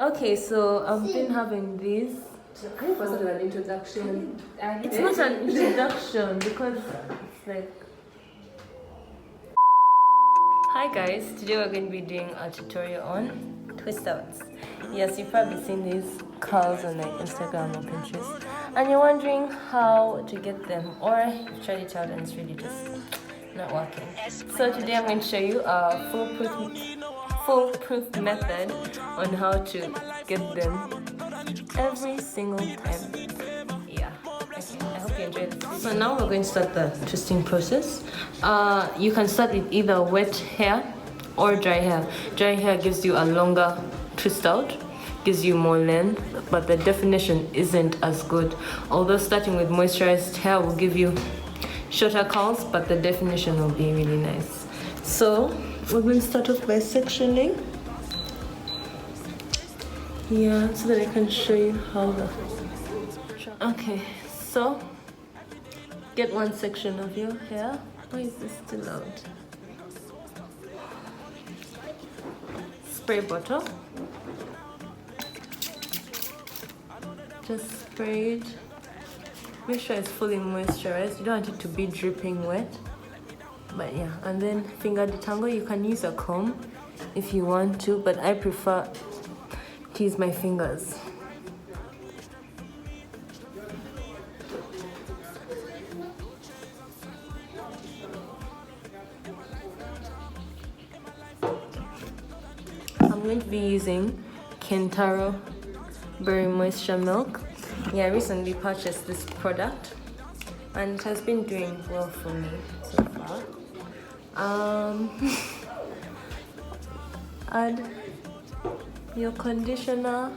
Okay, so I've been having these. I was not an introduction. It's not an introduction because it's like. Hi guys, today we're going to be doing a tutorial on twist outs. Yes, you've probably seen these curls on like Instagram or Pinterest, and you're wondering how to get them, or you've tried it out and it's really just not working. So today I'm going to show you a foolproof method on how to get them every single time. Yeah. Okay, I hope you enjoyed this. So now we're going to start the twisting process. You can start with either wet hair or dry hair. Dry hair gives you a longer twist out, gives you more length, but the definition isn't as good. Although starting with moisturized hair will give you shorter curls, but the definition will be really nice. So we're going to start off by sectioning. Yeah, so that I can show you how the... Okay, so get one section of your hair. Why is this still out? Spray bottle. Just spray it. Make sure it's fully moisturized. You don't want it to be dripping wet. But yeah, and then finger detangle. You can use a comb if you want to, but I prefer to use my fingers. I'm going to be using Kentaro Berry Moisture Milk. Yeah, I recently purchased this product and it has been doing well for me so far. Add your conditioner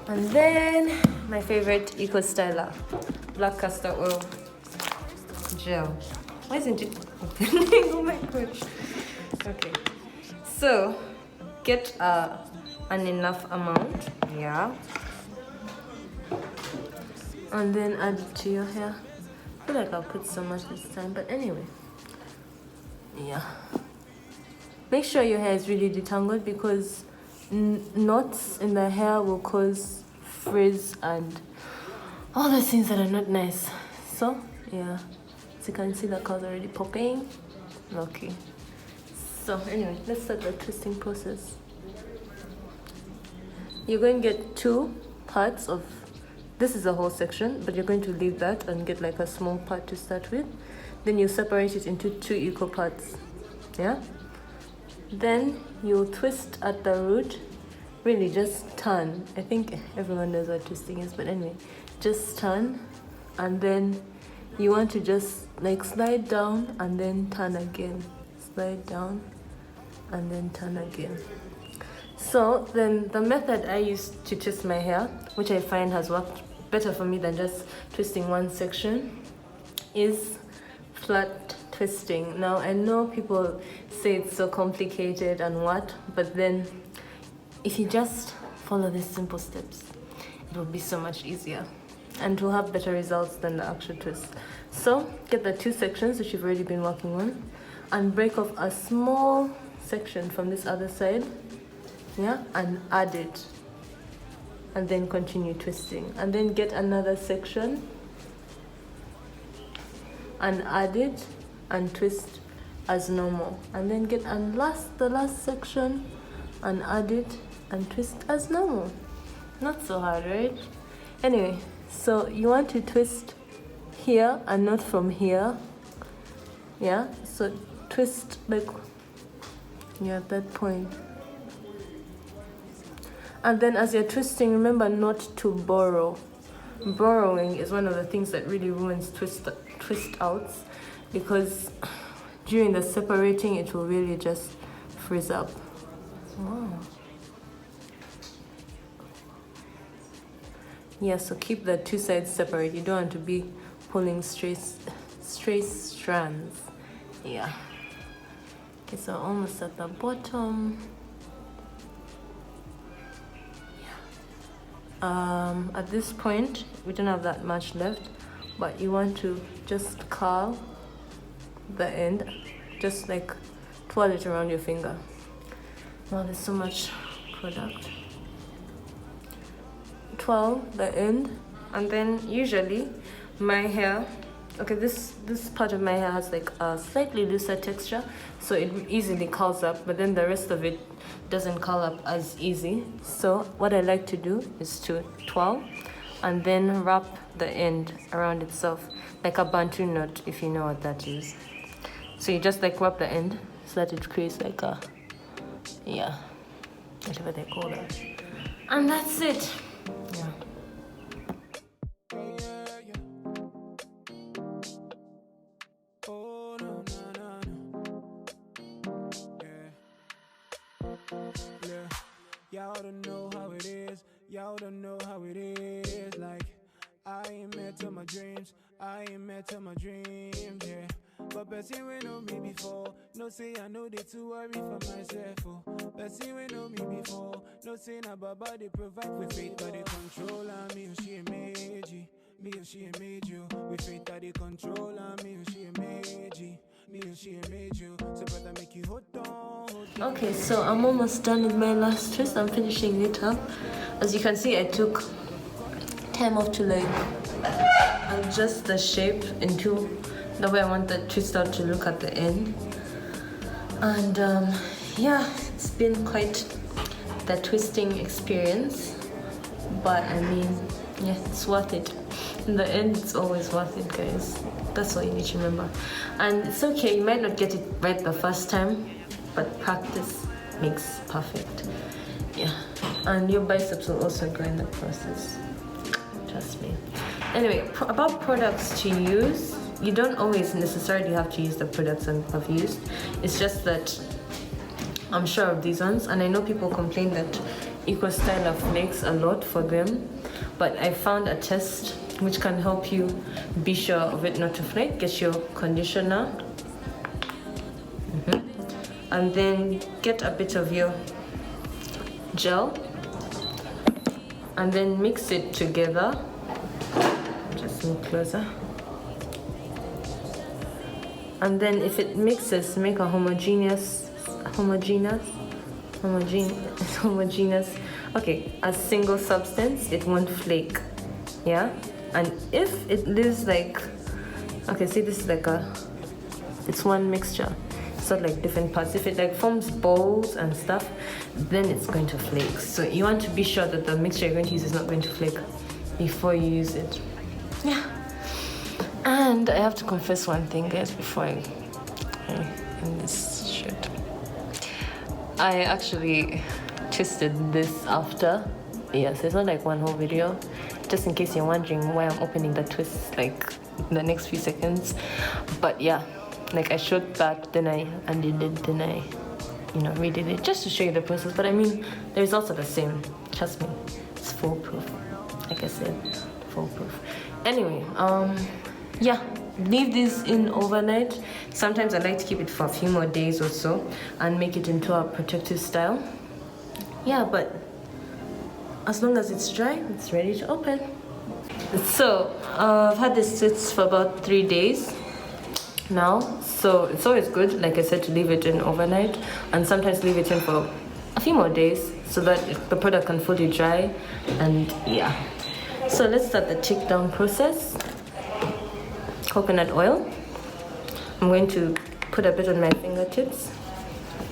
and then my favorite eco styler, black castor oil gel. Why isn't it opening? Oh my gosh. Okay, so get an enough amount, yeah, and then add it to your hair. I feel like I'll put so much this time, but anyway, yeah. Make sure your hair is really detangled because knots in the hair will cause frizz and all those things that are not nice. So yeah, as you can see, the curls already popping. Okay, so anyway, let's start the twisting process. You're going to get two parts of this. Is a whole section, but you're going to leave that and get like a small part to start with. Then you separate it into two equal parts, yeah. Then you'll twist at the root. Really just turn. I think everyone knows what twisting is, but anyway, just turn, and then you want to just like slide down and then turn again, slide down and then turn again. So then the method I use to twist my hair, which I find has worked better for me than just twisting one section, is flat twisting. Now I know people say it's so complicated and what, but then if you just follow these simple steps, it will be so much easier and will have better results than the actual twist. So get the two sections that you've already been working on and break off a small section from this other side, yeah, and add it, and then continue twisting, and then get another section and add it and twist as normal, and then get the last section and add it and twist as normal. Not so hard, right? Anyway, so you want to twist here and not from here, yeah, so twist like you're at that point. And then as you're twisting, remember not to borrow. Borrowing is one of the things that really ruins twist outs, because during the separating it will really just frizz up. Wow. Yeah, so keep the two sides separate. You don't want to be pulling straight strands. Yeah. Okay, so almost at the bottom. At this point we don't have that much left, but you want to just curl the end, just like twirl it around your finger, Wow, there's so much product. 12 the end, and then usually my hair, okay, this part of my hair has like a slightly looser texture, so it easily curls up, but then the rest of it doesn't curl up as easy. So what I like to do is to twirl and then wrap the end around itself like a bantu knot, if you know what that is. So you just like wrap the end so that it creates like a, yeah, whatever they call that, and that's it. Yeah. Y'all don't know how it is. Y'all don't know how it is. Like, I ain't met to my dreams. I ain't met to my dreams, yeah. But person we know me before. No say I know they too worry for myself, oh. Person we know me before. No say na baba they provide with faith, but they control on me. She made you. Me and she made you. With faith that they control on me. She made you. Me and she made you. So better make you hold on. Okay, so I'm almost done with my last twist. I'm finishing it up. As you can see, I took time off to like adjust the shape into the way I want the twist out to look at the end. And yeah, it's been quite the twisting experience, but I mean, yeah, it's worth it. In the end, it's always worth it, guys. That's all you need to remember. And it's okay, you might not get it right the first time, but practice makes perfect. Yeah, and your biceps will also grow in the process, trust me. Anyway, about products to use, you don't always necessarily have to use the products I've used. It's just that I'm sure of these ones, and I know people complain that Eco Styler flakes a lot for them, but I found a test which can help you be sure of it not to flake. Get your conditioner, and then get a bit of your gel, and then mix it together. Just move closer. And then if it mixes, make a homogeneous, okay, a single substance, it won't flake, yeah? And if it leaves like, okay, see this is like it's one mixture, it's not like different parts. If it like forms balls and stuff, then it's going to flake. So you want to be sure that the mixture you're going to use is not going to flake before you use it. Yeah. And I have to confess one thing, guys, before I end this shit. I actually twisted this after. Yes, it's not like one whole video. Just in case you're wondering why I'm opening the twist like in the next few seconds. But yeah, like I showed that, then I undid it, then I, redid it just to show you the process. But I mean, the results are the same. Trust me, it's foolproof. Like I said, foolproof. Anyway, yeah, leave this in overnight. Sometimes I like to keep it for a few more days or so and make it into a protective style. Yeah, but as long as it's dry, it's ready to open. So I've had this twist for about 3 days now, so it's always good, like I said, to leave it in overnight and sometimes leave it in for a few more days so that the product can fully dry. And yeah, so let's start the tick down process. Coconut oil. I'm going to put a bit on my fingertips,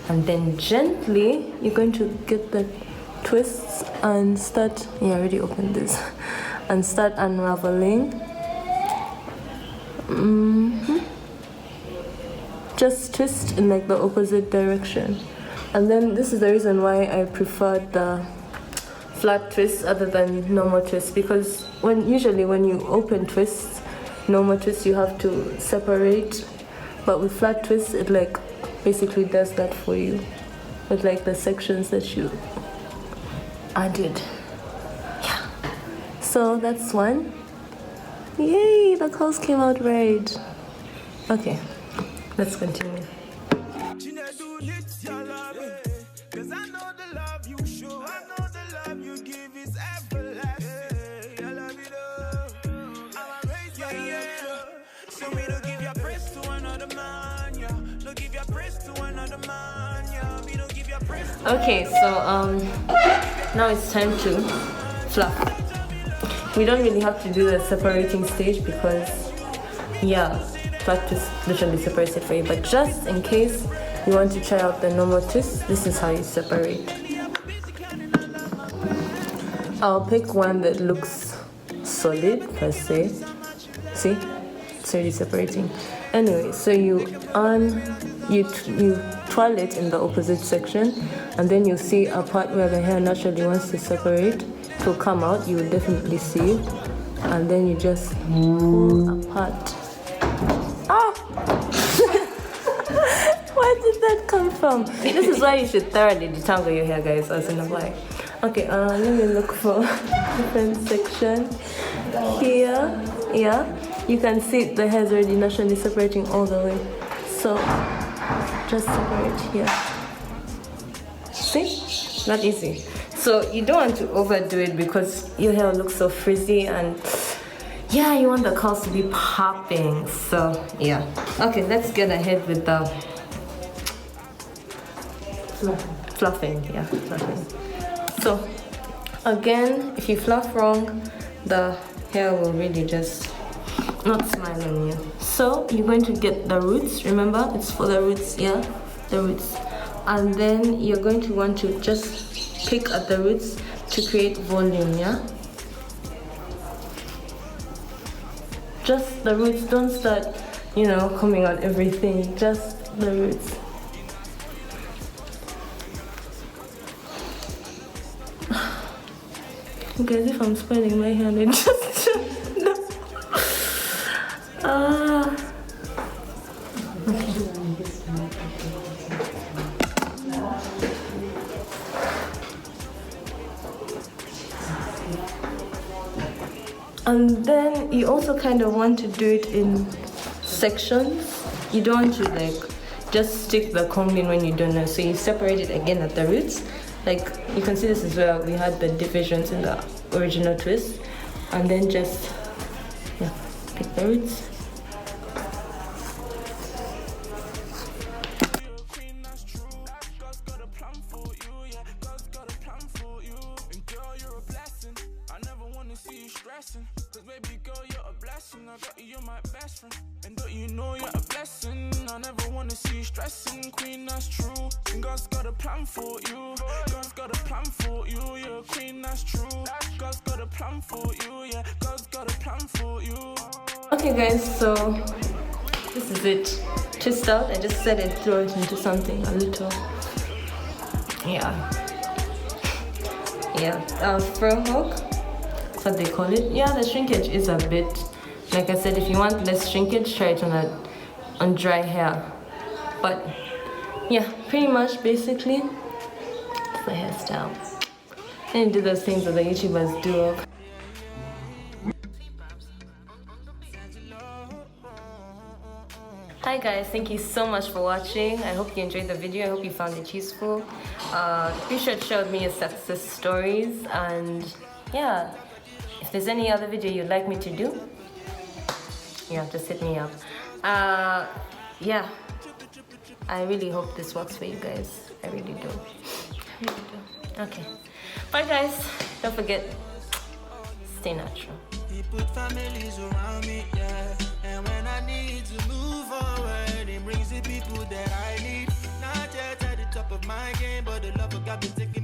and then gently you're going to get the twists and start, I already opened this, and start unraveling. Just twist in like the opposite direction. And then this is the reason why I prefer the flat twists other than normal twists, because usually when you open twists, normal twists, you have to separate, but with flat twists it like basically does that for you with like the sections that you added. Yeah, so that's one. Yay, the curls came out right. Okay, let's continue. Give your praise to another man, yeah. Me don't give Okay, so now it's time to fluff. We don't really have to do the separating stage because yeah, fluff just literally separates it for you, but just in case you want to try out the normal twist, this is how you separate. I'll pick one that looks solid per se. See, it's already separating. Anyway, so you twirl it in the opposite section, and then you see a part where the hair naturally wants to separate. It will come out, you will definitely see it, and then you just pull apart. Ah! Where did that come from? This is why you should thoroughly detangle your hair, guys, as in like. Okay, let me look for different section. Here, yeah, you can see the hair is already naturally separating all the way. So just separate here. See? Not easy. So you don't want to overdo it because your hair looks so frizzy and yeah, you want the curls to be popping. So yeah. Okay, let's get ahead with the fluffing. Yeah, fluffing. So again, if you fluff wrong, the hair will really just not smile on you. So you're going to get the roots. Remember, it's for the roots. Yeah, the roots. And then you're going to want to just pick at the roots to create volume. Yeah, just the roots. Don't start, coming on everything. Just the roots. Guys, if I'm spoiling my hair, then just no. Okay. And then you also kind of want to do it in sections. You don't want to just stick the comb in when you don't know. So you separate it again at the roots. Like you can see, this is where we had the divisions in the original twist, and then just pick the roots. And don't you know you're a blessing? I never wanna see you stressing, queen, that's true. And God's got a plan for you. God's got a plan for you. You're a queen, that's true. God's got a plan for you. Yeah, God's got a plan for you. Okay, guys, so this is it. Twist out and just set it, throw it into something a little. Yeah. Fur hook. That's what they call it. Yeah, the shrinkage is a bit. Like I said, if you want less shrinkage, try it on dry hair. But yeah, pretty much basically it's the hairstyle. And do those things that the YouTubers do. Hi guys, thank you so much for watching. I hope you enjoyed the video. I hope you found it useful. Be sure to share with me your success stories, and yeah, if there's any other video you'd like me to do, just hit me up. Yeah, I really hope this works for you guys. I really do. Okay, bye guys. Don't forget, stay natural. He put families around me, yeah. And when I need to move forward, he brings the people that I need. Not yet at the top of my game, but the love of God been taking